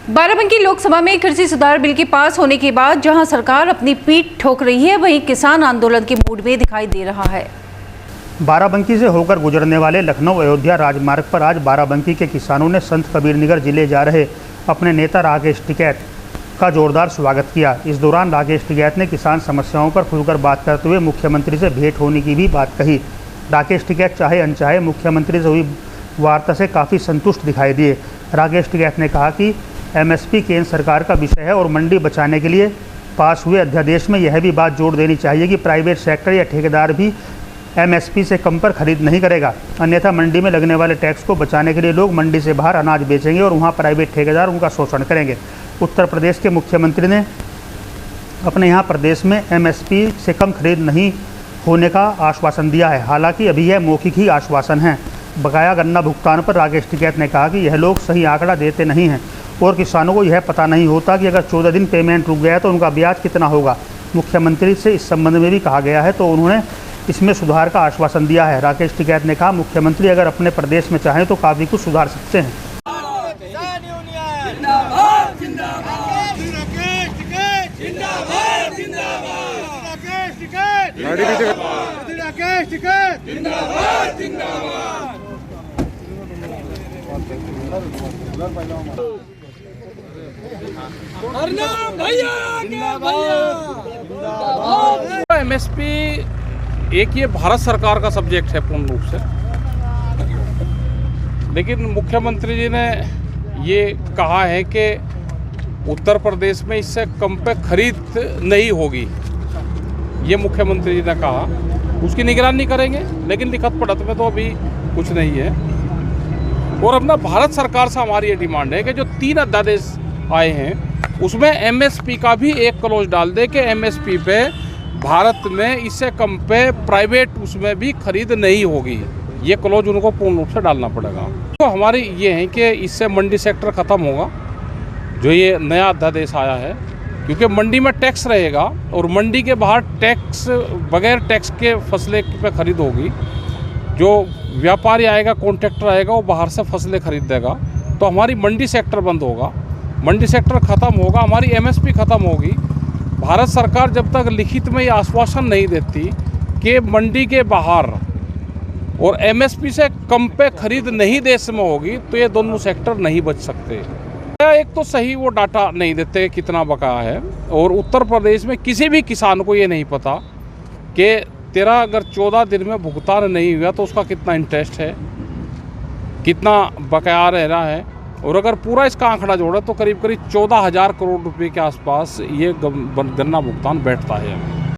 बाराबंकी लोकसभा में कृषि सुधार बिल के पास होने के बाद जहां सरकार अपनी पीठ ठोक रही है, वहीं किसान आंदोलन के मूड में दिखाई दे रहा है। बाराबंकी से होकर गुजरने वाले लखनऊ अयोध्या राजमार्ग पर आज बाराबंकी के किसानों ने संत कबीरनगर जिले जा रहे अपने नेता राकेश टिकैत का जोरदार स्वागत किया। इस दौरान राकेश टिकैत ने किसान समस्याओं पर खुलकर बात करते हुए मुख्यमंत्री से भेंट होने की भी बात कही। राकेश टिकैत चाहे अनचाहे मुख्यमंत्री से हुई वार्ता से काफ़ी संतुष्ट दिखाई दिए। राकेश टिकैत ने कहा कि एमएसपी केंद्र सरकार का विषय है और मंडी बचाने के लिए पास हुए अध्यादेश में यह भी बात जोड़ देनी चाहिए कि प्राइवेट सेक्टर या ठेकेदार भी एमएसपी से कम पर खरीद नहीं करेगा, अन्यथा मंडी में लगने वाले टैक्स को बचाने के लिए लोग मंडी से बाहर अनाज बेचेंगे और वहां प्राइवेट ठेकेदार उनका शोषण करेंगे। उत्तर प्रदेश के मुख्यमंत्री ने अपने यहाँ प्रदेश में एमएसपी से कम खरीद नहीं होने का आश्वासन दिया है। हालांकि अभी यह मौखिक ही आश्वासन है। बकाया गन्ना भुगतान पर राकेश टिकैत ने कहा कि यह लोग सही आंकड़ा देते नहीं हैं और किसानों को यह पता नहीं होता कि अगर 14 दिन पेमेंट रुक गया तो उनका ब्याज कितना होगा। मुख्यमंत्री से इस संबंध में भी कहा गया है तो उन्होंने इसमें सुधार का आश्वासन दिया है। राकेश टिकैत ने कहा मुख्यमंत्री अगर अपने प्रदेश में चाहें तो काफ़ी कुछ सुधार सकते हैं। एमएसपी एक ये भारत सरकार का सब्जेक्ट है पूर्ण रूप से, लेकिन मुख्यमंत्री जी ने ये कहा है कि उत्तर प्रदेश में इससे कम पे खरीद नहीं होगी। ये मुख्यमंत्री जी ने कहा, उसकी निगरानी करेंगे, लेकिन लिखत पढ़त में तो अभी कुछ नहीं है। और अपना भारत सरकार से हमारी ये डिमांड है कि जो 3 अध्यादेश आए हैं उसमें एमएसपी का भी एक क्लॉज डाल दे कि एमएसपी पे भारत में इससे कम पे प्राइवेट उसमें भी खरीद नहीं होगी। ये क्लॉज उनको पूर्ण रूप से डालना पड़ेगा। तो हमारी ये है कि इससे मंडी सेक्टर ख़त्म होगा, जो ये नया अध्यादेश आया है, क्योंकि मंडी में टैक्स रहेगा और मंडी के बाहर टैक्स बगैर टैक्स के फसलें पे खरीद होगी। जो व्यापारी आएगा, कॉन्ट्रैक्टर आएगा, वो बाहर से फसलें खरीद देगा, तो हमारी मंडी सेक्टर बंद होगा, मंडी सेक्टर ख़त्म होगा, हमारी एमएसपी ख़त्म होगी। भारत सरकार जब तक लिखित में ये आश्वासन नहीं देती कि मंडी के बाहर और एमएसपी से कम पे खरीद नहीं देश में होगी, तो ये दोनों सेक्टर नहीं बच सकते। एक तो सही वो डाटा नहीं देते कितना बकाया है, और उत्तर प्रदेश में किसी भी किसान को ये नहीं पता कि तेरा अगर 14 दिन में भुगतान नहीं हुआ तो उसका कितना इंटरेस्ट है, कितना बकाया रह रहा है। और अगर पूरा इसका आंकड़ा जोड़े तो करीब 14,000 करोड़ रुपए के आसपास ये गन्ना भुगतान बैठता है।